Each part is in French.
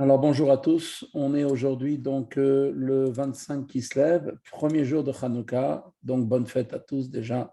Alors bonjour à tous, on est aujourd'hui donc le 25 qui se lève, premier jour de Hanouka, donc bonne fête à tous déjà.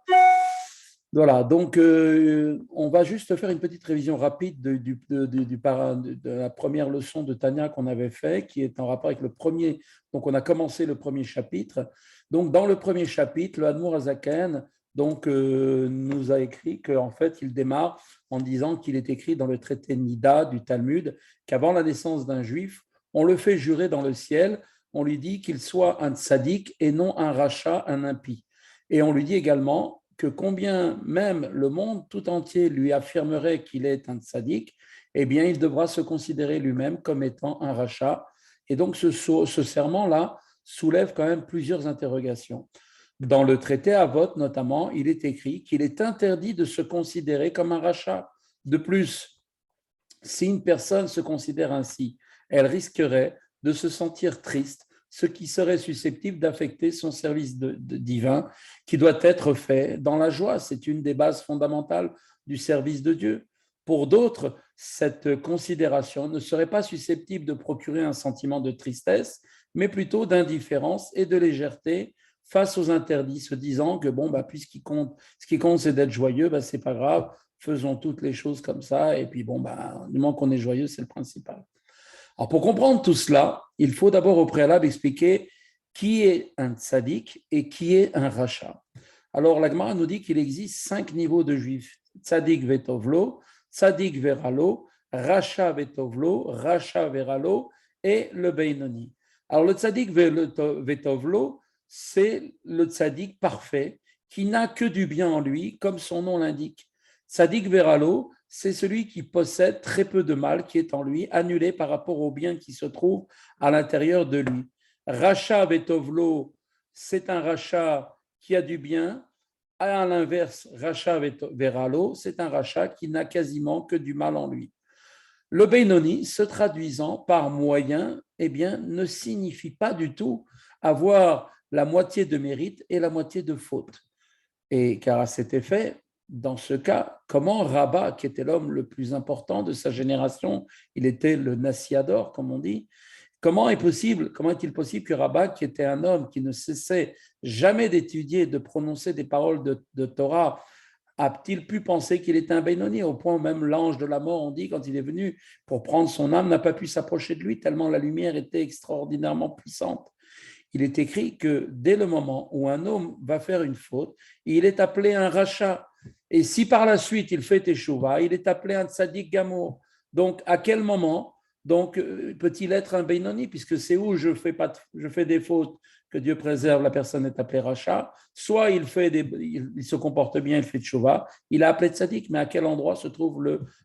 Voilà, donc on va juste faire une petite révision rapide de la première leçon de Tania qu'on avait fait, qui est en rapport avec le premier, donc on a commencé le premier chapitre. Donc dans le premier chapitre, le Admour Azaken nous a écrit qu'en fait il démarre en disant qu'il est écrit dans le traité Nida du Talmud qu'avant la naissance d'un juif, on le fait jurer dans le ciel, on lui dit qu'il soit un tzaddik et non un rachat, un impie. Et on lui dit également que combien même le monde tout entier lui affirmerait qu'il est un tzaddik, eh bien, il devra se considérer lui-même comme étant un rachat. Et donc, ce serment-là soulève quand même plusieurs interrogations. Dans le traité Avot, notamment, il est écrit qu'il est interdit de se considérer comme un rachat. De plus, si une personne se considère ainsi, elle risquerait de se sentir triste, ce qui serait susceptible d'affecter son service divin qui doit être fait dans la joie. C'est une des bases fondamentales du service de Dieu. Pour d'autres, cette considération ne serait pas susceptible de procurer un sentiment de tristesse, mais plutôt d'indifférence et de légèreté face aux interdits, se disant que bon, puisqu'il compte, ce qui compte, c'est d'être joyeux, c'est pas grave, faisons toutes les choses comme ça, et puis bon, du moment qu'on est joyeux, c'est le principal. Alors, pour comprendre tout cela, il faut d'abord au préalable expliquer qui est un tzaddik et qui est un rachat. Alors, la Gemara nous dit qu'il existe 5 niveaux de juifs. Tzaddik vetovlo, tzaddik veralo, racha vetovlo, racha veralo et le beinoni. Alors, le tzaddik vetovlo, c'est le tzaddik parfait qui n'a que du bien en lui, comme son nom l'indique. Tzaddik veralo, c'est celui qui possède très peu de mal qui est en lui, annulé par rapport au bien qui se trouve à l'intérieur de lui. Racha vetovlo, c'est un rachat qui a du bien. À l'inverse, racha veralo, c'est un rachat qui n'a quasiment que du mal en lui. Le Benoni, se traduisant par moyen, eh bien, ne signifie pas du tout avoir la moitié de mérite et la moitié de faute. Et car à cet effet, dans ce cas, comment Rabat, qui était l'homme le plus important de sa génération, il était le Nassiador, comme on dit, comment est-il possible que Rabat, qui était un homme qui ne cessait jamais d'étudier et de prononcer des paroles de Torah, a-t-il pu penser qu'il était un Benoni, au point où même l'ange de la mort, on dit, quand il est venu pour prendre son âme, n'a pas pu s'approcher de lui, tellement la lumière était extraordinairement puissante. Il est écrit que dès le moment où un homme va faire une faute, il est appelé un rachat. Et si par la suite il fait teshuva, il est appelé un tzaddik gamour. Donc, à quel moment peut-il être un Benoni, puisque c'est où je fais des fautes que Dieu préserve, la personne est appelée rachat. Soit il se comporte bien, il fait teshuva, il est appelé tzaddik, mais à quel endroit se trouve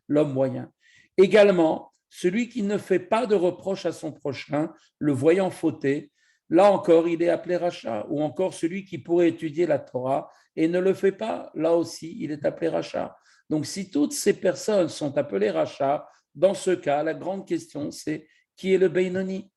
l'homme moyen? Également, celui qui ne fait pas de reproche à son prochain, le voyant fauter, là encore, il est appelé rachat. Ou encore celui qui pourrait étudier la Torah et ne le fait pas, là aussi, il est appelé rachat. Donc, si toutes ces personnes sont appelées rachat, dans ce cas, la grande question, c'est qui est le Beinoni?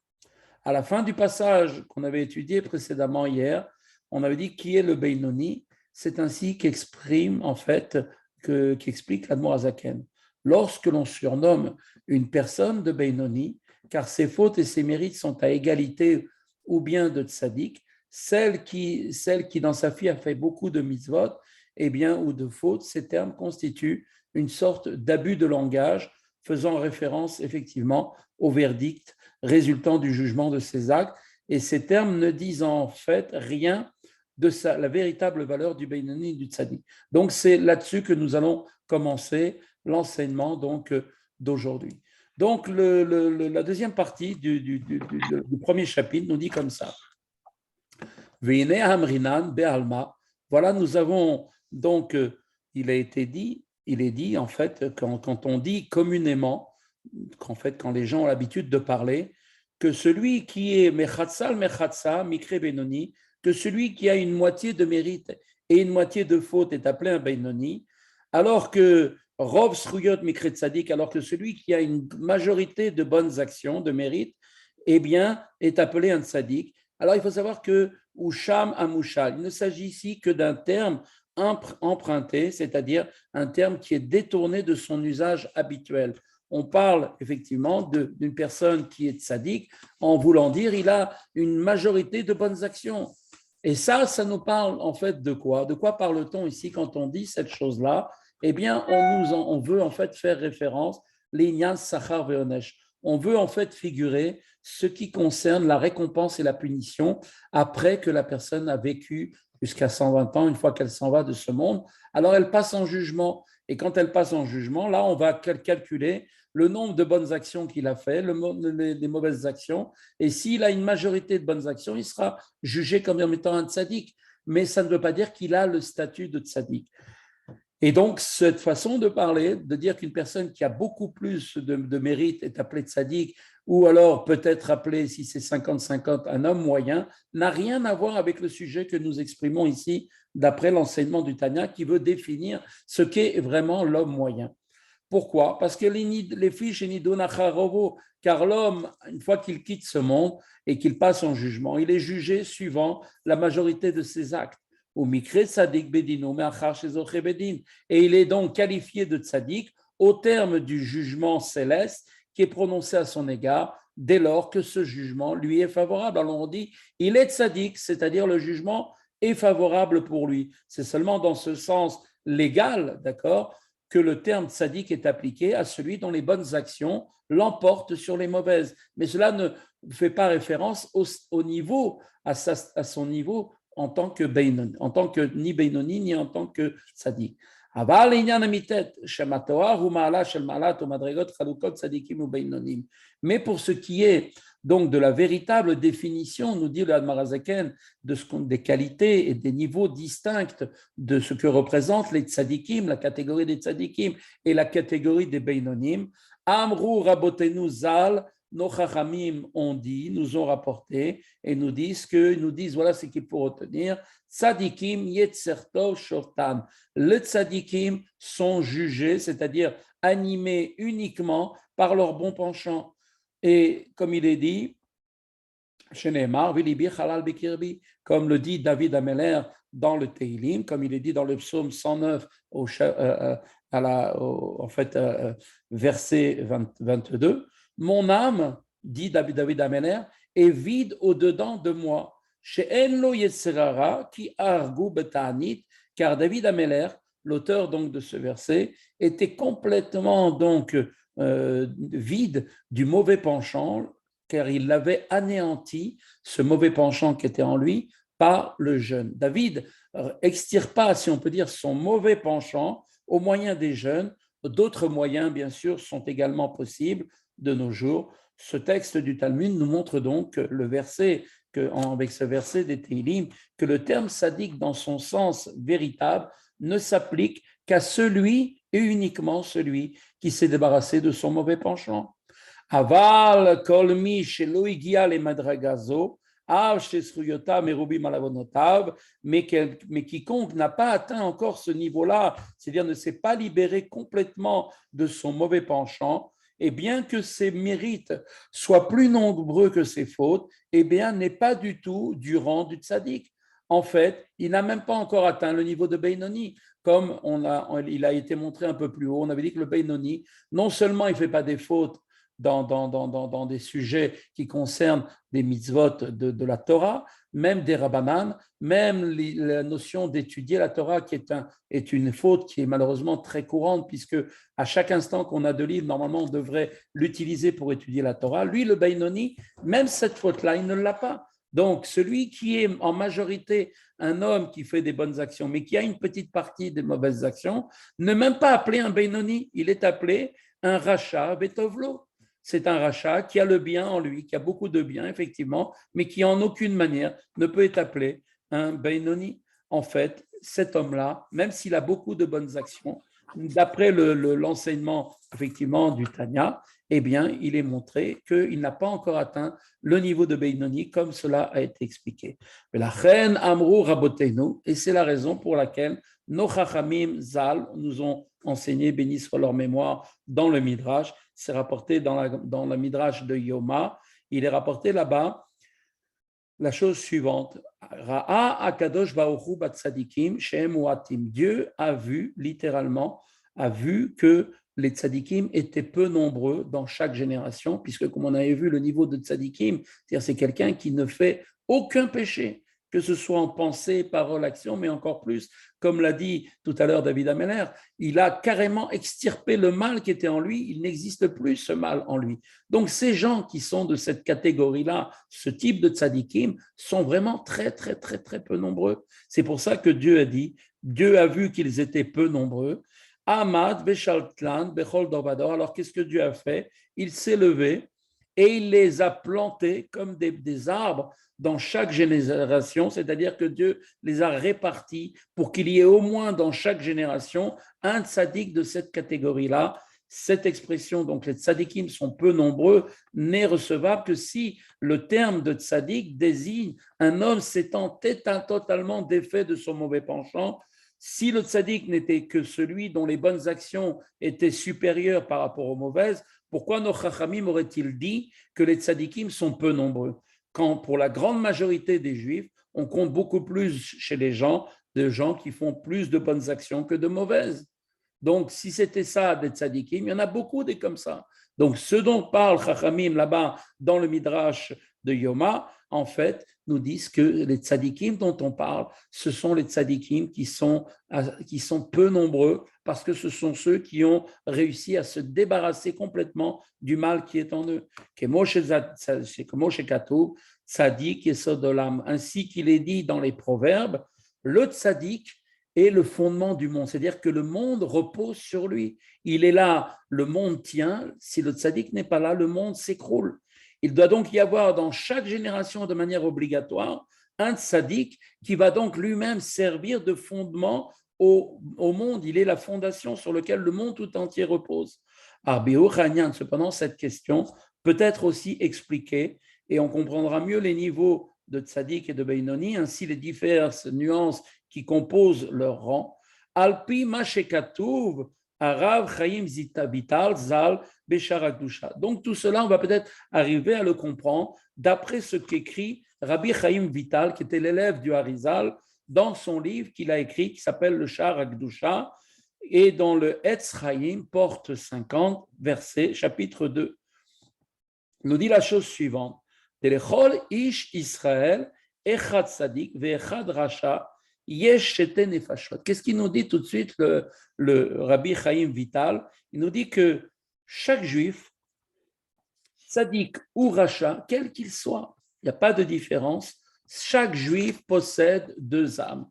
À la fin du passage qu'on avait étudié précédemment hier, on avait dit qui est le Beinoni. C'est ainsi qu'exprime, en fait, qu'explique l'Admor Azaken. Lorsque l'on surnomme une personne de Beinoni, car ses fautes et ses mérites sont à égalité ou bien de tzaddik, celle qui dans sa vie a fait beaucoup de mitzvot, eh bien, ou de fautes, ces termes constituent une sorte d'abus de langage faisant référence effectivement au verdict résultant du jugement de ses actes. Et ces termes ne disent en fait rien de la véritable valeur du Beinoni et du Tzaddik. Donc, c'est là-dessus que nous allons commencer l'enseignement d'aujourd'hui. Donc, la deuxième partie du premier chapitre nous dit comme ça. Veine Hamrinan Be'alma. Voilà, nous avons donc, il est dit en fait, quand on dit communément, qu'en fait, quand les gens ont l'habitude de parler, que celui qui est Mechatzal Mechatza, Mikre Benoni, que celui qui a une moitié de mérite et une moitié de faute est appelé un Benoni, alors que Rov Sruyot Mikre Tzadik, alors que celui qui a une majorité de bonnes actions, de mérite, eh bien, est appelé un Tzadik. Alors, il faut savoir que Usham Amushal, il ne s'agit ici que d'un terme emprunté, c'est-à-dire un terme qui est détourné de son usage habituel. on parle effectivement d'une personne qui est tzaddik, en voulant dire il a une majorité de bonnes actions. Et ça nous parle en fait de quoi? De quoi parle-t-on ici quand on dit cette chose-là? Eh bien, on veut en fait faire référence l'inyan sachar ve'onesh. On veut en fait figurer ce qui concerne la récompense et la punition après que la personne a vécu jusqu'à 120 ans, une fois qu'elle s'en va de ce monde. Alors, elle passe en jugement. Et quand elle passe en jugement, là, on va calculer le nombre de bonnes actions qu'il a fait, les mauvaises actions. Et s'il a une majorité de bonnes actions, il sera jugé comme étant un tzaddik. Mais ça ne veut pas dire qu'il a le statut de tzaddik. Et donc, cette façon de parler, de dire qu'une personne qui a beaucoup plus de mérite est appelée tzaddik, ou alors peut-être appelée, si c'est 50-50, un homme moyen, n'a rien à voir avec le sujet que nous exprimons ici, d'après l'enseignement du Tanya, qui veut définir ce qu'est vraiment l'homme moyen. Pourquoi? Parce que les fiches et Nidonacharovo, car l'homme, une fois qu'il quitte ce monde et qu'il passe en jugement, il est jugé suivant la majorité de ses actes. Et il est donc qualifié de tzaddik au terme du jugement céleste qui est prononcé à son égard dès lors que ce jugement lui est favorable. Alors on dit, il est tzaddik, c'est-à-dire le jugement est favorable pour lui. C'est seulement dans ce sens légal, d'accord, que le terme tzaddik est appliqué à celui dont les bonnes actions l'emportent sur les mauvaises. Mais cela ne fait pas référence au niveau, à son niveau en tant que Beinoni, en tant que ni Beinoni, ni en tant que tzaddik. Mais pour ce qui est donc de la véritable définition, nous dit le Admarazaken, des qualités et des niveaux distincts de ce que représentent les tzadikim, la catégorie des tzadikim et la catégorie des beinonim, Amrou Rabotenu Zal, nos chachamim ont dit, nous ont rapporté et nous disent voilà ce qu'il faut retenir. Tzadikim yetzertov shortan. Les tzadikim sont jugés, c'est-à-dire animés uniquement par leur bon penchant. Et comme il est dit, comme le dit David Ameller dans le Teilim, comme il est dit dans le psaume 109, verset 22, mon âme, dit David Ameller, est vide au-dedans de moi. Car David Ameller, l'auteur donc de ce verset, était complètement donc vide du mauvais penchant, car il l'avait anéanti, ce mauvais penchant qui était en lui, par le jeûne. David extirpa, si on peut dire, son mauvais penchant au moyen des jeûnes. D'autres moyens, bien sûr, sont également possibles de nos jours. Ce texte du Talmud nous montre donc avec ce verset des Teilim, que le terme sadique dans son sens véritable ne s'applique qu'à celui et uniquement celui qui s'est débarrassé de son mauvais penchant. Aval kolmi shelo igia le madragazo, mais quiconque n'a pas atteint encore ce niveau-là, c'est-à-dire ne s'est pas libéré complètement de son mauvais penchant, et bien que ses mérites soient plus nombreux que ses fautes, eh bien n'est pas du tout du rang du tzaddik. En fait, il n'a même pas encore atteint le niveau de Beinoni, comme il a été montré un peu plus haut. On avait dit que le Beinoni, non seulement il ne fait pas des fautes dans des sujets qui concernent des mitzvot de la Torah, même des rabbanan, même la notion d'étudier la Torah qui est une faute qui est malheureusement très courante, puisque à chaque instant qu'on a de livres, normalement on devrait l'utiliser pour étudier la Torah. Lui, le Beinoni, même cette faute-là, il ne l'a pas. Donc, celui qui est en majorité un homme qui fait des bonnes actions, mais qui a une petite partie des mauvaises actions, n'est même pas appelé un Beinoni, il est appelé un rachat betovlo. C'est un rachat qui a le bien en lui, qui a beaucoup de bien, effectivement, mais qui en aucune manière ne peut être appelé un Beinoni. En fait, cet homme-là, même s'il a beaucoup de bonnes actions, d'après l'enseignement, effectivement, du Tanya, eh bien, il est montré qu'il n'a pas encore atteint le niveau de Beinoni, comme cela a été expliqué. La reine Amrou Rabotenu, et c'est la raison pour laquelle nos Chachamim Zal nous ont enseigné, béni soit leur mémoire, dans le Midrash. C'est rapporté dans le Midrash de Yoma. Il est rapporté là-bas la chose suivante. Ra'a akadosh baruchu batzadikim shehem uatim. Dieu a vu, littéralement, a vu que les tzadikim étaient peu nombreux dans chaque génération, puisque comme on avait vu le niveau de tzadikim, c'est-à-dire c'est quelqu'un qui ne fait aucun péché, que ce soit en pensée, parole, action, mais encore plus, comme l'a dit tout à l'heure David Ameller, il a carrément extirpé le mal qui était en lui, il n'existe plus ce mal en lui. Donc ces gens qui sont de cette catégorie-là, ce type de tzadikim, sont vraiment très, très, très, très peu nombreux. C'est pour ça que Dieu a dit, Dieu a vu qu'ils étaient peu nombreux. Ahmad, Beshaltlan, Bechol Dorbador. Alors qu'est-ce que Dieu a fait? Il s'est levé et il les a plantés comme des arbres dans chaque génération, c'est-à-dire que Dieu les a répartis pour qu'il y ait au moins dans chaque génération un tzaddik de cette catégorie-là. Cette expression, donc les tzaddikim sont peu nombreux, n'est recevable que si le terme de tzaddik désigne un homme s'étant éteint totalement défait de son mauvais penchant. Si le tzaddik n'était que celui dont les bonnes actions étaient supérieures par rapport aux mauvaises, pourquoi nos chachamim auraient-ils dit que les tzaddikim sont peu nombreux? Quand pour la grande majorité des juifs, on compte beaucoup plus chez les gens de gens qui font plus de bonnes actions que de mauvaises. Donc, si c'était ça des tzadikim, il y en a beaucoup des comme ça. Donc, ce dont parle Chachamim là-bas dans le Midrash de Yoma, en fait, nous disent que les tzadikim dont on parle, ce sont les tzadikim qui sont peu nombreux parce que ce sont ceux qui ont réussi à se débarrasser complètement du mal qui est en eux. Tzadik et Sodolam, ainsi qu'il est dit dans les Proverbes, le tzadik est le fondement du monde, c'est-à-dire que le monde repose sur lui. Il est là, le monde tient. Si le tzaddik n'est pas là, le monde s'écroule. Il doit donc y avoir dans chaque génération de manière obligatoire un tzaddik qui va donc lui-même servir de fondement au monde. Il est la fondation sur laquelle le monde tout entier repose. Cependant, cette question peut être aussi expliquée et on comprendra mieux les niveaux de tzaddik et de Beinoni, ainsi les diverses nuances qui composent leur rang. Alpi Mashekatouv, Arav Chaim Zita Vital Zal Besharakdusha. Donc tout cela, on va peut-être arriver à le comprendre d'après ce qu'écrit Rabbi Chaim Vital, qui était l'élève du Harizal, dans son livre qu'il a écrit, qui s'appelle le Shar Akdusha, et dans le Etz Chaim, porte 50, verset, chapitre 2. Il nous dit la chose suivante. Telechol ish Israël, echad sadik ve'echad rasha, yesh shete nefashot. Qu'est-ce qu'il nous dit tout de suite le Rabbi Chaim Vital? Il nous dit que chaque juif, sadik ou rasha, quel qu'il soit, il n'y a pas de différence, chaque juif possède deux âmes.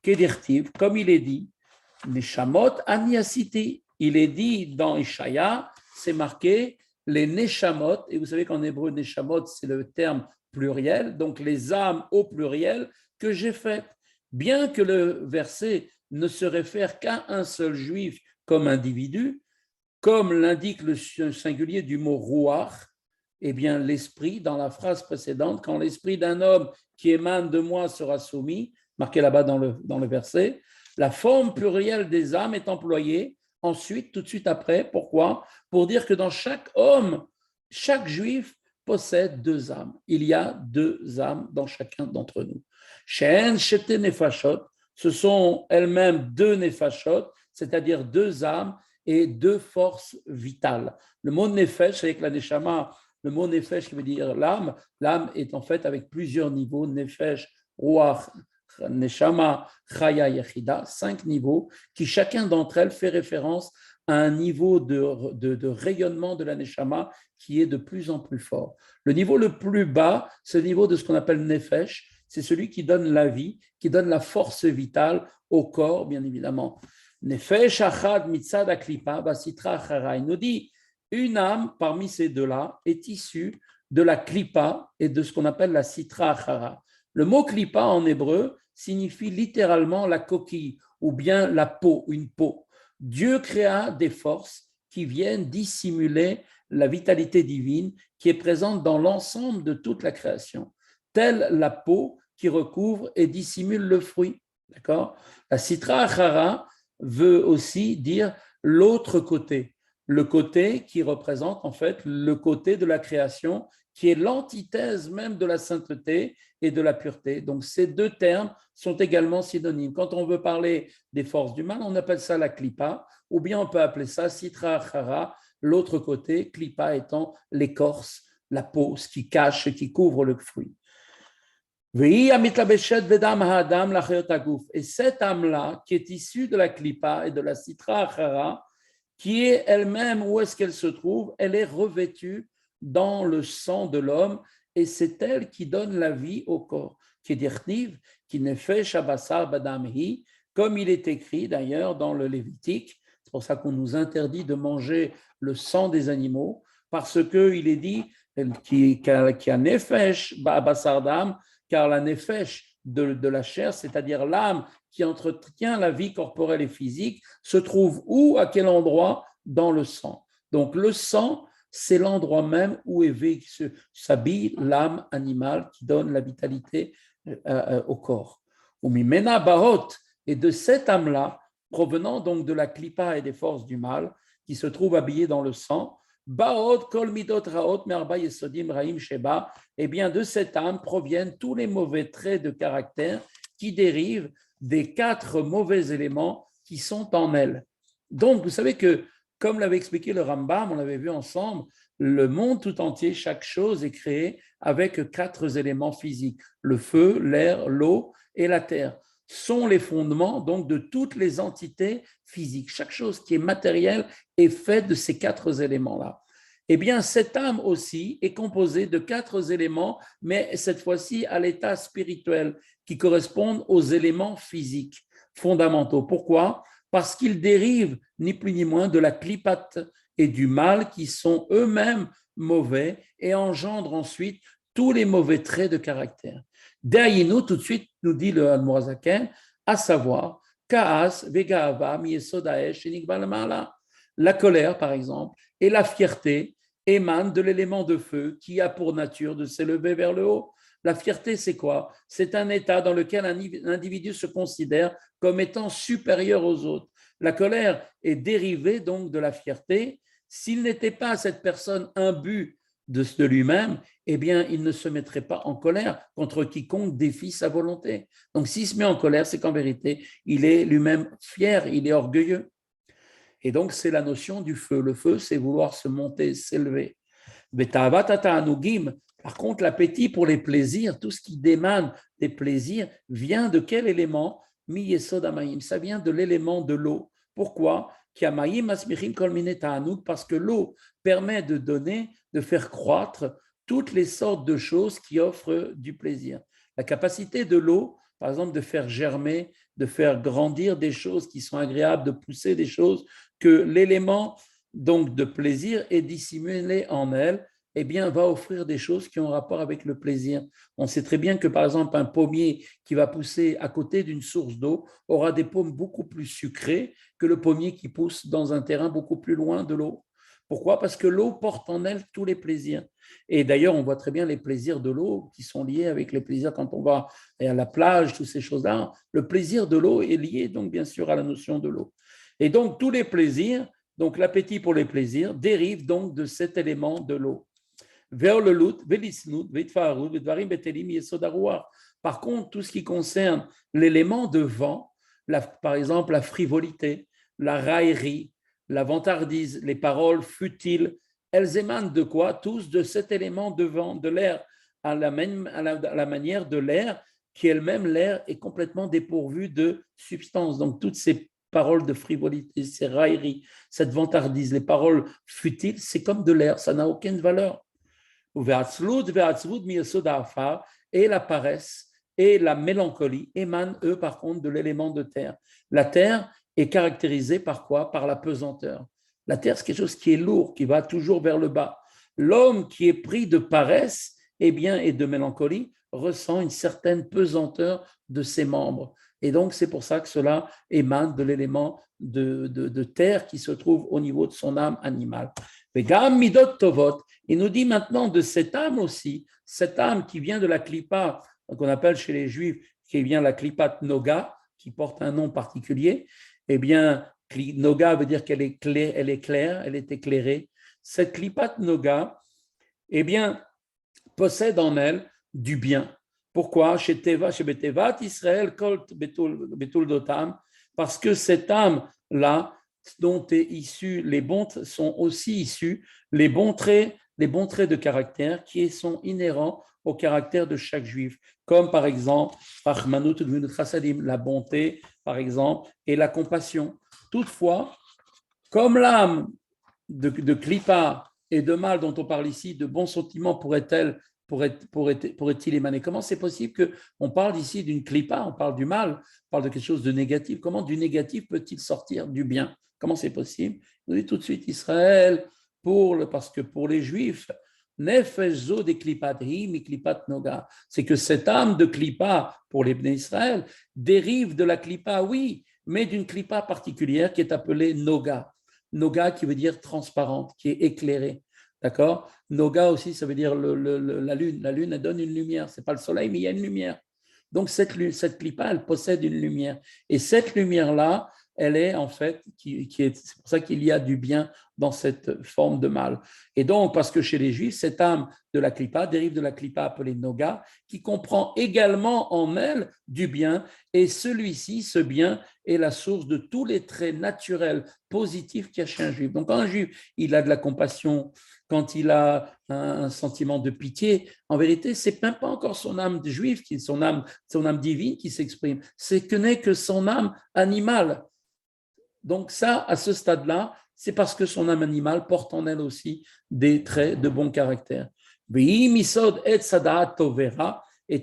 Kedirtiv, comme il est dit, Neshamot Aniasiti. Il est dit dans Ishaïa, c'est marqué les Neshamot, et vous savez qu'en hébreu, Neshamot, c'est le terme pluriel, donc les âmes au pluriel que j'ai faites. Bien que le verset ne se réfère qu'à un seul juif comme individu, comme l'indique le singulier du mot Ruach, eh bien l'esprit, dans la phrase précédente, quand l'esprit d'un homme qui émane de moi sera soumis, marqué là-bas dans le verset, la forme plurielle des âmes est employée ensuite, tout de suite après. Pourquoi? Pour dire que dans chaque homme, chaque juif possède deux âmes. Il y a deux âmes dans chacun d'entre nous. She'en shete nefashot, ce sont elles-mêmes deux nefashot, c'est-à-dire deux âmes et deux forces vitales. Le mot nefesh, avec la neshama, le mot nefesh qui veut dire l'âme, l'âme est en fait avec plusieurs niveaux, nefesh, ruach, Neshama, Chaya, Yechida, 5 niveaux, qui chacun d'entre elles fait référence à un niveau de rayonnement de la Neshama qui est de plus en plus fort. Le niveau le plus bas, c'est le niveau de ce qu'on appelle Nefesh, c'est celui qui donne la vie, qui donne la force vitale au corps, bien évidemment. Nefesh, Achad, Mitzad, Aklipa, Basitra, Achara. Il nous dit, une âme parmi ces deux-là est issue de la Klipa et de ce qu'on appelle la Sitra Achara. Le mot klipa en hébreu signifie littéralement la coquille ou bien la peau, une peau. Dieu créa des forces qui viennent dissimuler la vitalité divine qui est présente dans l'ensemble de toute la création, telle la peau qui recouvre et dissimule le fruit. D'accord? La sitra achara veut aussi dire l'autre côté, le côté qui représente en fait le côté de la création qui est l'antithèse même de la sainteté et de la pureté. Donc, ces deux termes sont également synonymes. Quand on veut parler des forces du mal, on appelle ça la klipa, ou bien on peut appeler ça sitra achara, l'autre côté, klipa étant l'écorce, la peau, ce qui cache, ce qui couvre le fruit. Et cette âme-là, qui est issue de la klipa et de la sitra achara, qui est elle-même, où est-ce qu'elle se trouve? Elle est revêtue dans le sang de l'homme et c'est elle qui donne la vie au corps. Qui nefesh abasar badamhi, comme il est écrit d'ailleurs dans le Lévitique. C'est pour ça qu'on nous interdit de manger le sang des animaux, parce qu'il est dit qu'il y a nefesh abasar dam, car la nefesh de la chair, c'est-à-dire l'âme qui entretient la vie corporelle et physique, se trouve où, à quel endroit? Dans le sang. Donc le sang, c'est l'endroit même où s'habille l'âme animale qui donne la vitalité au corps. Et de cette âme-là, provenant donc de la klipa et des forces du mal, qui se trouve habillée dans le sang, et bien de cette âme proviennent tous les mauvais traits de caractère qui dérivent des 4 mauvais éléments qui sont en elle. Donc, vous savez que, comme l'avait expliqué le Rambam, on l'avait vu ensemble, le monde tout entier, chaque chose est créée avec 4 éléments physiques. Le feu, l'air, l'eau et la terre sont les fondements donc de toutes les entités physiques. Chaque chose qui est matérielle est faite de ces 4 éléments-là. Eh bien, cette âme aussi est composée de 4 éléments, mais cette fois-ci à l'état spirituel, qui correspondent aux éléments physiques fondamentaux. Pourquoi? Parce qu'ils dérivent ni plus ni moins de la klipat et du mal qui sont eux-mêmes mauvais et engendrent ensuite tous les mauvais traits de caractère. Derrière tout de suite, nous dit le Admorazaken, à savoir, Kaas, Vegaava, Miesodaesh, Enigbalmala. La colère, par exemple, et la fierté émanent de l'élément de feu qui a pour nature de s'élever vers le haut. La fierté, c'est quoi? C'est un état dans lequel un individu se considère comme étant supérieur aux autres. La colère est dérivée donc de la fierté. S'il n'était pas cette personne imbu de lui-même, eh bien, il ne se mettrait pas en colère contre quiconque défie sa volonté. Donc, s'il se met en colère, c'est qu'en vérité, il est lui-même fier, il est orgueilleux. Et donc, c'est la notion du feu. Le feu, c'est vouloir se monter, s'élever. Par contre, l'appétit pour les plaisirs, tout ce qui démane des plaisirs, vient de quel élément? Ça vient de l'élément de l'eau. Pourquoi? Parce que l'eau permet de donner, de faire croître toutes les sortes de choses qui offrent du plaisir. La capacité de l'eau, par exemple, de faire germer, de faire grandir des choses qui sont agréables, de pousser des choses que l'élément donc de plaisir est dissimulé en elle, eh bien, va offrir des choses qui ont rapport avec le plaisir. On sait très bien que, par exemple, un pommier qui va pousser à côté d'une source d'eau aura des pommes beaucoup plus sucrées que le pommier qui pousse dans un terrain beaucoup plus loin de l'eau. Pourquoi? Parce que l'eau porte en elle tous les plaisirs. Et d'ailleurs, on voit très bien les plaisirs de l'eau qui sont liés avec les plaisirs quand on va à la plage, toutes ces choses-là. Le plaisir de l'eau est lié donc bien sûr à la notion de l'eau. Et donc, tous les plaisirs, donc l'appétit pour les plaisirs, dérive donc de cet élément de l'eau. Par contre, tout ce qui concerne l'élément de vent, par exemple la frivolité, la raillerie, la vantardise, les paroles futiles, elles émanent de quoi? Tous de cet élément de vent, de l'air, à la manière de l'air, qui elle-même, l'air, est complètement dépourvu de substance. Donc, toutes ces paroles de frivolité, ces railleries, cette vantardise, les paroles futiles, c'est comme de l'air, ça n'a aucune valeur. Et la paresse et la mélancolie émanent, eux, par contre, de l'élément de terre. La terre est caractérisée par quoi? Par la pesanteur. La terre, c'est quelque chose qui est lourd, qui va toujours vers le bas. L'homme qui est pris de paresse et de mélancolie ressent une certaine pesanteur de ses membres. Et donc, c'est pour ça que cela émane de l'élément de terre qui se trouve au niveau de son âme animale. Il nous dit maintenant de cette âme aussi, cette âme qui vient de la klipa, qu'on appelle chez les Juifs, qui vient de la klipat noga, qui porte un nom particulier. Eh bien, noga veut dire qu'elle est claire, elle est éclairée. Cette klipat noga, eh bien, possède en elle du bien. Pourquoi? Chez Teva, chez Betevat, Israël, Kolt, Betul Dotam, parce que cette âme-là, dont est issu, les bons sont aussi issus les bons traits de caractère qui sont inhérents au caractère de chaque juif, comme par exemple la bonté, par exemple, et la compassion. Toutefois, comme l'âme de Klippa et de mal dont on parle ici, de bons sentiments pourrait-il émaner? Comment c'est possible qu'on parle ici d'une Klippa, on parle du mal, on parle de quelque chose de négatif? Comment du négatif peut-il sortir du bien? Comment c'est possible? Il nous dit tout de suite Israël, parce que pour les Juifs, Nefesh des Klipatri, mi Klipat Noga. C'est que cette âme de Klippa pour les Bnei Israël dérive de la Klippa, oui, mais d'une Klippa particulière qui est appelée Noga. Noga qui veut dire transparente, qui est éclairée. D'accord? Noga aussi, ça veut dire la lune. La lune, elle donne une lumière. Ce n'est pas le soleil, mais il y a une lumière. Donc, cette clipa, elle possède une lumière. Et cette lumière-là, elle est en fait, c'est pour ça qu'il y a du bien dans cette forme de mal. Et donc, parce que chez les Juifs, cette âme de la clipa dérive de la clipa appelée Noga, qui comprend également en elle du bien. Et celui-ci, ce bien, est la source de tous les traits naturels positifs qu'il y a chez un Juif. Donc, quand un Juif, il a de la compassion, quand il a un sentiment de pitié, en vérité, c'est même pas encore son âme de juif, son âme divine qui s'exprime. C'est que n'est que son âme animale. Donc ça, à ce stade-là, c'est parce que son âme animale porte en elle aussi des traits de bon caractère. Et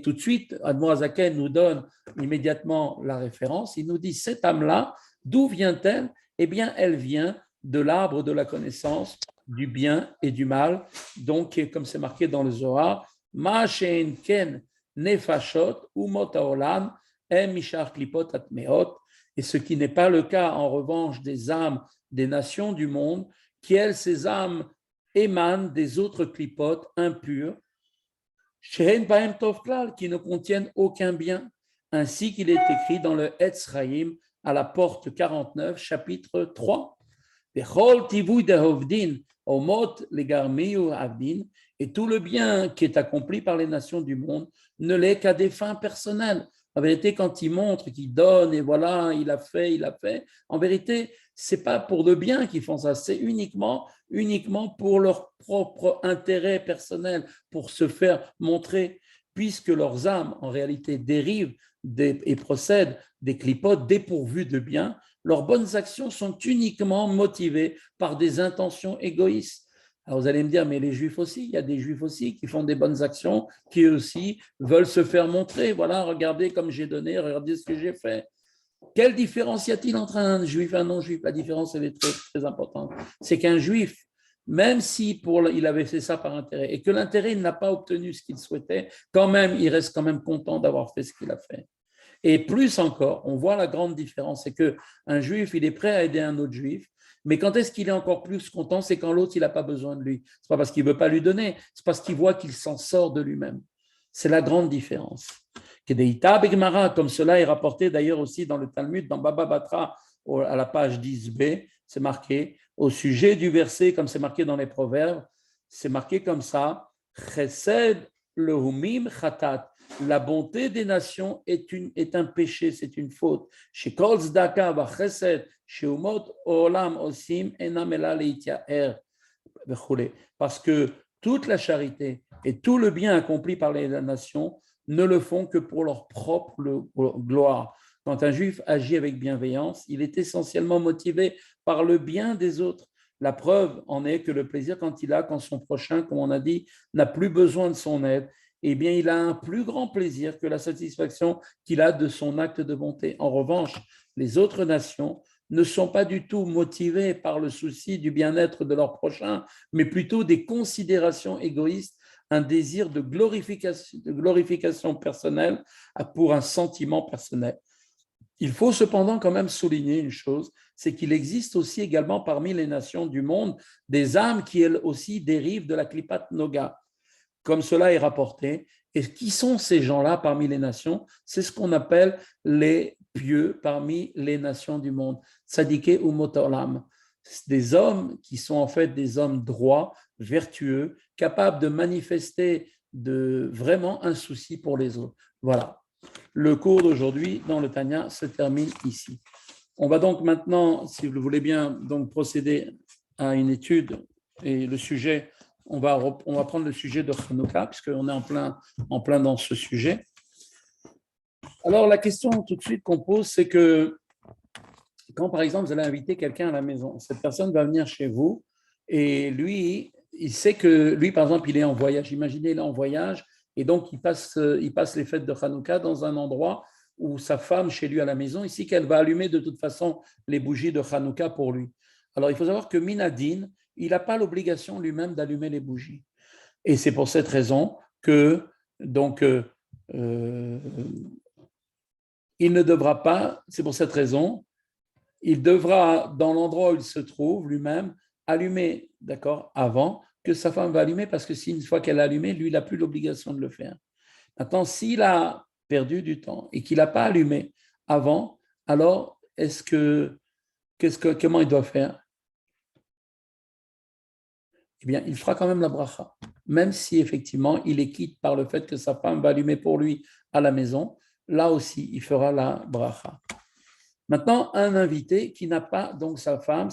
tout de suite, Admoazaken nous donne immédiatement la référence. Il nous dit, cette âme-là, d'où vient-elle? Eh bien, elle vient de l'arbre de la connaissance du bien et du mal. Donc, comme c'est marqué dans le Zohar, Ma she'en ken nefashot umot haolam em mishar klipot atmeot. Et ce qui n'est pas le cas, en revanche, des âmes des nations du monde, qui, elles, ces âmes émanent des autres clipotes impures, qui ne contiennent aucun bien, ainsi qu'il est écrit dans le Etz Chaim à la porte 49, chapitre 3. Et tout le bien qui est accompli par les nations du monde ne l'est qu'à des fins personnelles. En vérité, quand ils montrent, qu'ils donnent, et voilà, il a fait, en vérité, c'est pas pour le bien qu'ils font ça, c'est uniquement pour leur propre intérêt personnel, pour se faire montrer, puisque leurs âmes, en réalité, dérivent et procèdent des clipotes dépourvus de bien. Leurs bonnes actions sont uniquement motivées par des intentions égoïstes. Alors vous allez me dire, mais les Juifs aussi, il y a des Juifs aussi qui font des bonnes actions, qui aussi veulent se faire montrer. Voilà, regardez comme j'ai donné, regardez ce que j'ai fait. Quelle différence y a-t-il entre un Juif et un non-Juif? La différence, elle est très, très importante. C'est qu'un Juif, même si il avait fait ça par intérêt, et que l'intérêt n'a pas obtenu ce qu'il souhaitait, quand même, il reste quand même content d'avoir fait ce qu'il a fait. Et plus encore, on voit la grande différence, c'est qu'un juif, il est prêt à aider un autre juif, mais quand est-ce qu'il est encore plus content? C'est quand l'autre, il n'a pas besoin de lui. Ce n'est pas parce qu'il ne veut pas lui donner, c'est parce qu'il voit qu'il s'en sort de lui-même. C'est la grande différence. Comme cela est rapporté d'ailleurs aussi dans le Talmud, dans Baba Batra, à la page 10b, c'est marqué, au sujet du verset, comme c'est marqué dans les Proverbes, c'est marqué comme ça, Chesed lehumim chatat. La bonté des nations est un péché, c'est une faute. Chez Kol Zdaka va Chesed, chez Umot Olam Osim, Enam Ela Leitiaer. Parce que toute la charité et tout le bien accompli par les nations ne le font que pour leur propre gloire. Quand un juif agit avec bienveillance, il est essentiellement motivé par le bien des autres. La preuve en est que le plaisir quand son prochain, comme on a dit, n'a plus besoin de son aide, eh bien, il a un plus grand plaisir que la satisfaction qu'il a de son acte de bonté. En revanche, les autres nations ne sont pas du tout motivées par le souci du bien-être de leur prochain, mais plutôt des considérations égoïstes, un désir de glorification personnelle pour un sentiment personnel. Il faut cependant quand même souligner une chose, c'est qu'il existe aussi également parmi les nations du monde des âmes qui elles aussi dérivent de la Klipat Noga, comme cela est rapporté. Et qui sont ces gens-là parmi les nations? C'est ce qu'on appelle les pieux parmi les nations du monde. Tzadike ou Motolam. Des hommes qui sont en fait des hommes droits, vertueux, capables de manifester vraiment un souci pour les autres. Voilà. Le cours d'aujourd'hui dans le Tanya se termine ici. On va donc maintenant, si vous le voulez bien, donc procéder à une étude et le sujet, on va prendre le sujet de Hanouka, puisqu'on est en plein dans ce sujet. Alors, la question tout de suite qu'on pose, c'est que quand, par exemple, vous allez inviter quelqu'un à la maison, cette personne va venir chez vous et lui, il sait que lui, par exemple, il est en voyage. Imaginez, il est en voyage et donc il passe les fêtes de Hanouka dans un endroit où sa femme, chez lui à la maison, ici qu'elle va allumer de toute façon les bougies de Hanouka pour lui. Alors, il faut savoir que Minadine, il n'a pas l'obligation lui-même d'allumer les bougies. Et c'est pour cette raison que, donc, il ne devra pas, c'est pour cette raison, il devra, dans l'endroit où il se trouve lui-même, allumer, d'accord, avant que sa femme va allumer, parce que si une fois qu'elle a allumé, lui, il n'a plus l'obligation de le faire. Maintenant, s'il a perdu du temps et qu'il n'a pas allumé avant, alors comment il doit faire? Eh bien, il fera quand même la bracha, même si effectivement il est quitte par le fait que sa femme va allumer pour lui à la maison. Là aussi, il fera la bracha. Maintenant, un invité qui n'a pas donc sa femme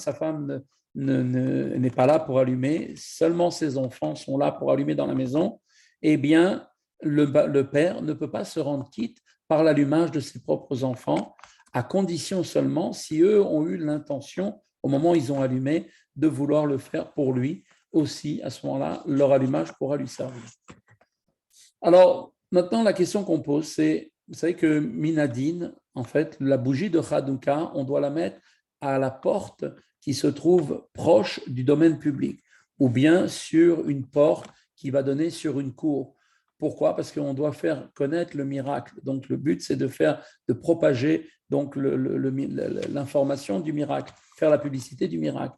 n'est pas là pour allumer, seulement ses enfants sont là pour allumer dans la maison, eh bien, le père ne peut pas se rendre quitte par l'allumage de ses propres enfants, à condition seulement, si eux ont eu l'intention, au moment où ils ont allumé, de vouloir le faire pour lui aussi, à ce moment-là, leur allumage pourra lui servir. Alors, maintenant, la question qu'on pose, c'est, vous savez que Minadine, en fait, la bougie de Hanouka, on doit la mettre à la porte qui se trouve proche du domaine public, ou bien sur une porte qui va donner sur une cour. Pourquoi? Parce qu'on doit faire connaître le miracle. Donc, le but, c'est de propager donc l'information du miracle, faire la publicité du miracle.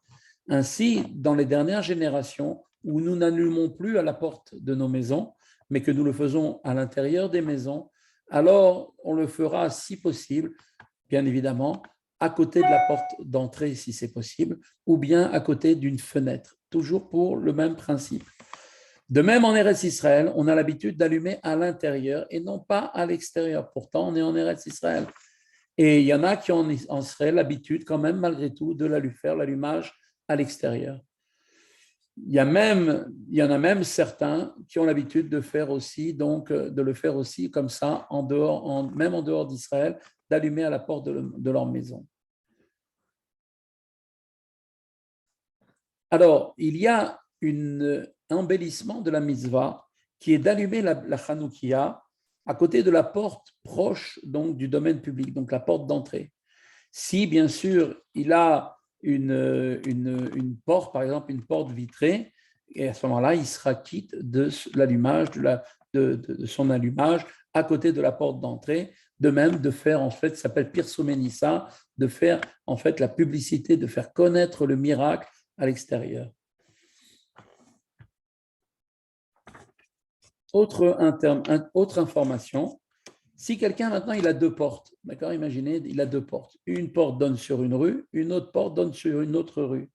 Ainsi, dans les dernières générations, où nous n'allumons plus à la porte de nos maisons, mais que nous le faisons à l'intérieur des maisons, alors on le fera, si possible, bien évidemment, à côté de la porte d'entrée, si c'est possible, ou bien à côté d'une fenêtre, toujours pour le même principe. De même, en Eretz Israël, on a l'habitude d'allumer à l'intérieur et non pas à l'extérieur. Pourtant, on est en Eretz Israël. Et il y en a qui en seraient l'habitude, quand même, malgré tout, de faire l'allumage à l'extérieur. Il y en a même certains qui ont l'habitude de faire aussi, donc de le faire aussi comme ça, même en dehors d'Israël, d'allumer à la porte de leur maison. Alors, il y a un embellissement de la mitzvah qui est d'allumer la Hanoukia à côté de la porte proche donc, du domaine public, donc la porte d'entrée. Si, bien sûr, il a une porte, par exemple une porte vitrée, et à ce moment-là, il sera quitte de l'allumage, de son allumage à côté de la porte d'entrée. De même, de faire, en fait, ça s'appelle Pirsomenissa, de faire, en fait, la publicité, de faire connaître le miracle à l'extérieur. Autre information, si quelqu'un maintenant il a deux portes, d'accord, imaginez, il a deux portes. Une porte donne sur une rue, une autre porte donne sur une autre rue.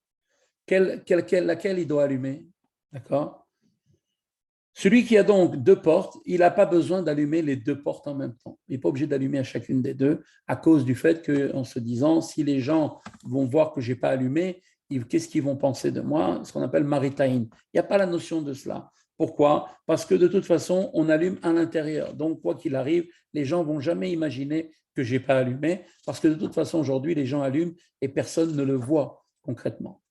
Laquelle il doit allumer, d'accord? Celui qui a donc deux portes, il n'a pas besoin d'allumer les deux portes en même temps. Il n'est pas obligé d'allumer à chacune des deux à cause du fait qu'en se disant, si les gens vont voir que je n'ai pas allumé, qu'est-ce qu'ils vont penser de moi? Ce qu'on appelle maritaïn. Il n'y a pas la notion de cela. Pourquoi? Parce que de toute façon, on allume à l'intérieur. Donc, quoi qu'il arrive, les gens ne vont jamais imaginer que je n'ai pas allumé, parce que de toute façon, aujourd'hui, les gens allument et personne ne le voit concrètement.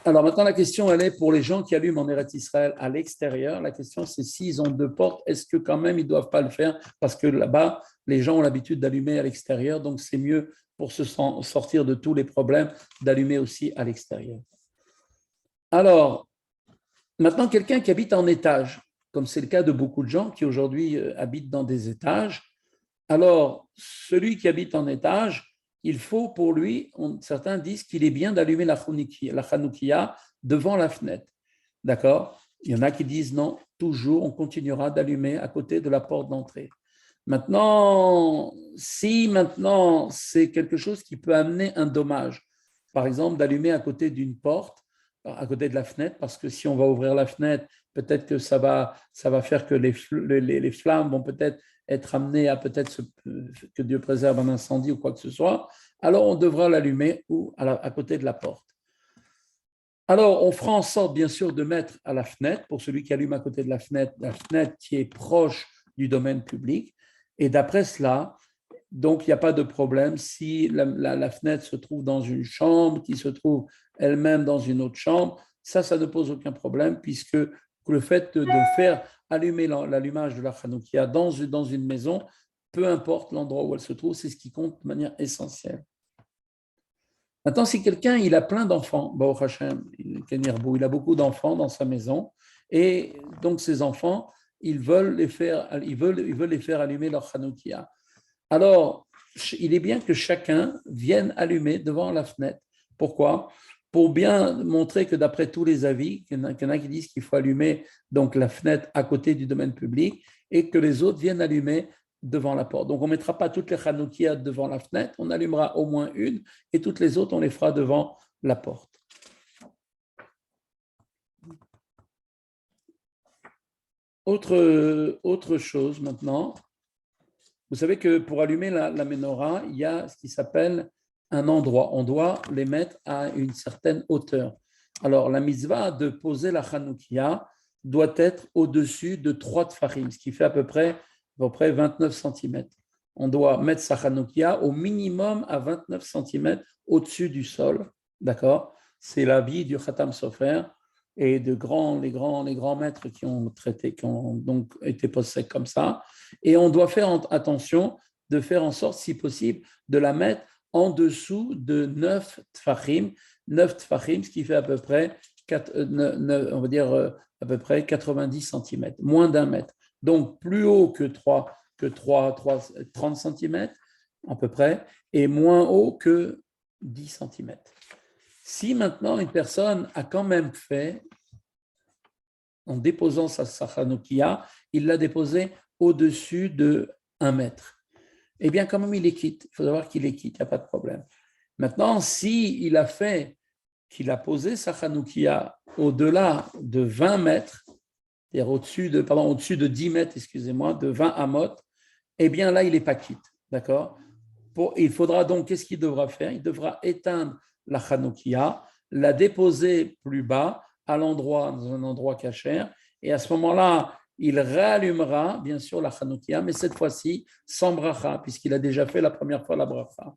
Alors maintenant, la question, elle est pour les gens qui allument en Eretz Israël à l'extérieur. La question, c'est s'ils ont deux portes, est-ce que quand même ils ne doivent pas le faire? Parce que là-bas, les gens ont l'habitude d'allumer à l'extérieur, donc c'est mieux pour se sortir de tous les problèmes d'allumer aussi à l'extérieur. Alors, maintenant, quelqu'un qui habite en étage, comme c'est le cas de beaucoup de gens qui aujourd'hui habitent dans des étages, alors celui qui habite en étage, il faut pour lui, certains disent qu'il est bien d'allumer la Hanoukia devant la fenêtre. D'accord? Il y en a qui disent non, toujours on continuera d'allumer à côté de la porte d'entrée. Maintenant, si c'est quelque chose qui peut amener un dommage, par exemple d'allumer à côté d'une porte, à côté de la fenêtre, parce que si on va ouvrir la fenêtre, peut-être que ça va faire que les flammes vont peut-être être amenées à que Dieu préserve un incendie ou quoi que ce soit. Alors on devra l'allumer ou à côté de la porte. Alors, on fera en sorte, bien sûr, de mettre à la fenêtre, pour celui qui allume à côté de la fenêtre qui est proche du domaine public. Et d'après cela, donc, il n'y a pas de problème si la fenêtre se trouve dans une chambre, qui se trouve elle-même dans une autre chambre. Ça ne pose aucun problème, puisque le fait de faire allumer l'allumage de la Hanoukia dans une maison, peu importe l'endroit où elle se trouve, c'est ce qui compte de manière essentielle. Maintenant, si quelqu'un il a plein d'enfants, Baruch Hashem, il a beaucoup d'enfants dans sa maison, et donc ces enfants, ils veulent les faire allumer leur Hanoukia. Alors, il est bien que chacun vienne allumer devant la fenêtre. Pourquoi? Pour bien montrer que d'après tous les avis, qu'il y en a qui disent qu'il faut allumer donc la fenêtre à côté du domaine public et que les autres viennent allumer devant la porte. Donc, on ne mettra pas toutes les Hanoukias devant la fenêtre, on allumera au moins une et toutes les autres, on les fera devant la porte. Autre chose maintenant, vous savez que pour allumer la menorah, il y a ce qui s'appelle un endroit. On doit les mettre à une certaine hauteur. Alors, la mitzvah de poser la Hanoukia doit être au-dessus de 3 tfachim, ce qui fait à peu près 29 cm. On doit mettre sa Hanoukia au minimum à 29 cm au-dessus du sol. D'accord? C'est l'avis du Khatam Sofer et les grands maîtres qui ont donc été posés comme ça. Et on doit faire attention de faire en sorte, si possible, de la mettre en dessous de 9 tfachim, ce qui fait à peu près, on va dire, à peu près 90 cm, moins d'un mètre. Donc, plus haut que 30 cm à peu près, et moins haut que 10 cm. Si maintenant une personne a quand même fait, en déposant sa Hanoukia, il l'a déposé au-dessus de 1 mètre, eh bien quand même il est quitte. Il faut savoir qu'il est quitte, il n'y a pas de problème. Maintenant, s'il a fait, qu'il a posé sa Hanoukia au-delà de 20 mètres, c'est-à-dire au-dessus de 10 mètres, excusez-moi, de 20 amot, eh bien là, il n'est pas quitte. D'accord? Il faudra donc, qu'est-ce qu'il devra faire? Il devra éteindre la Hanoukia, la déposer plus bas, dans un endroit cachère, et à ce moment-là, il réallumera, bien sûr, la Hanoukia, mais cette fois-ci, sans bracha, puisqu'il a déjà fait la première fois la bracha.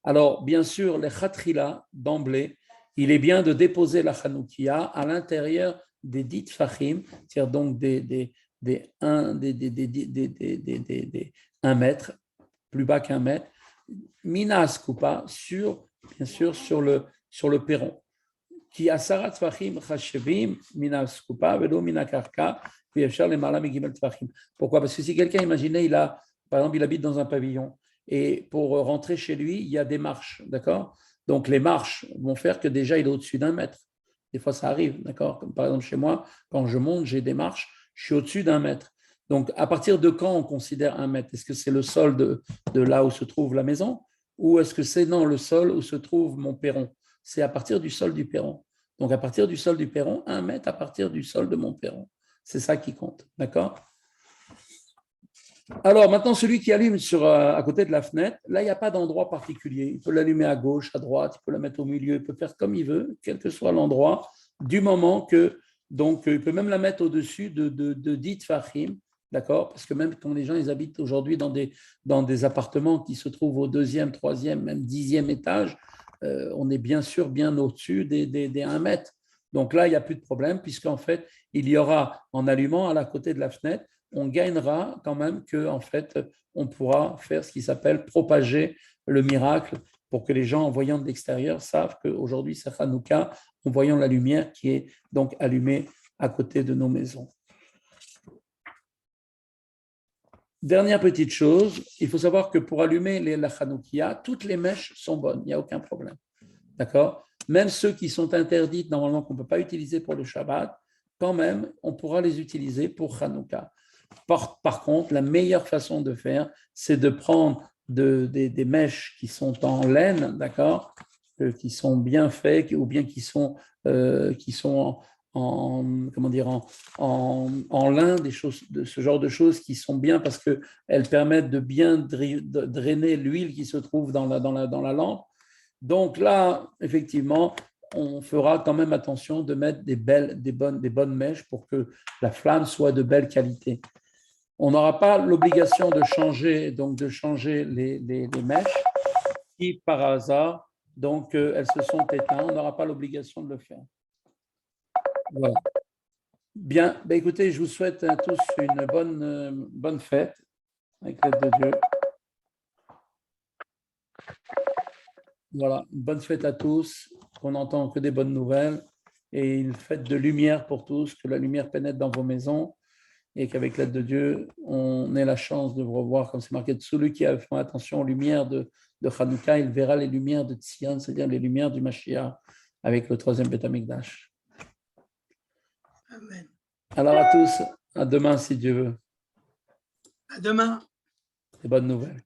Alors, bien sûr, les khatrila, d'emblée, il est bien de déposer la Hanoukia à l'intérieur des 10 tfachim, c'est-à-dire donc des 1 mètre, plus bas qu'1 mètre, minas kupa, bien sûr, sur le perron. Qui asarat tfachim chashevim minas kupa velo minakarka v'yachar lemala megimel tfachim. Pourquoi? Parce que si quelqu'un, imaginez, par exemple, il habite dans un pavillon et pour rentrer chez lui, il y a des marches, d'accord? Donc les marches vont faire que déjà il est au-dessus d'1 mètre. Des fois, ça arrive, d'accord? Comme par exemple chez moi, quand je monte, j'ai des marches, je suis au-dessus d'1 mètre. Donc, à partir de quand on considère 1 mètre? Est-ce que c'est le sol de là où se trouve la maison? Ou est-ce que c'est le sol où se trouve mon perron? C'est à partir du sol du perron. Donc, à partir du sol du perron, 1 mètre à partir du sol de mon perron. C'est ça qui compte, d'accord? Alors, maintenant, celui qui allume à côté de la fenêtre, là, il n'y a pas d'endroit particulier. Il peut l'allumer à gauche, à droite, il peut la mettre au milieu, il peut faire comme il veut, quel que soit l'endroit, du moment que, donc, il peut même la mettre au-dessus de 10 tfachim, d'accord? Parce que même quand les gens ils habitent aujourd'hui dans des appartements qui se trouvent au 2e, 3e, même 10e étage, on est bien sûr bien au-dessus des 1 mètre. Donc là, il n'y a plus de problème, puisqu'en fait, il y aura, en allumant à la côté de la fenêtre, on gagnera quand même qu'en fait, on pourra faire ce qui s'appelle propager le miracle pour que les gens, en voyant de l'extérieur, savent qu'aujourd'hui, c'est Hanouka, en voyant la lumière qui est donc allumée à côté de nos maisons. Dernière petite chose, il faut savoir que pour allumer la Hanoukia, toutes les mèches sont bonnes, il n'y a aucun problème. D'accord? Même ceux qui sont interdites, normalement, qu'on ne peut pas utiliser pour le Shabbat, quand même, on pourra les utiliser pour Hanouka. Par contre, la meilleure façon de faire, c'est de prendre des mèches qui sont en laine, d'accord, qui sont bien faits ou bien qui sont comment dire, en lin, des choses, de ce genre de choses qui sont bien parce qu'elles permettent de bien drainer l'huile qui se trouve dans la lampe. Donc là, effectivement, on fera quand même attention de mettre des bonnes mèches pour que la flamme soit de belle qualité. On n'aura pas l'obligation de changer, les mèches qui, par hasard, elles se sont éteintes. On n'aura pas l'obligation de le faire. Voilà. Bien, ben écoutez, je vous souhaite à tous une bonne fête avec l'aide de Dieu. Voilà, une bonne fête à tous, qu'on n'entend que des bonnes nouvelles et une fête de lumière pour tous, que la lumière pénètre dans vos maisons et qu'avec l'aide de Dieu, on ait la chance de vous revoir, comme c'est marqué, celui qui a fait attention aux lumières de Hanouka, il verra les lumières de Tzion, c'est-à-dire les lumières du Mashiach avec le troisième Beth Amikdash. Amen. Alors à tous, à demain si Dieu veut. À demain. Des bonnes nouvelles.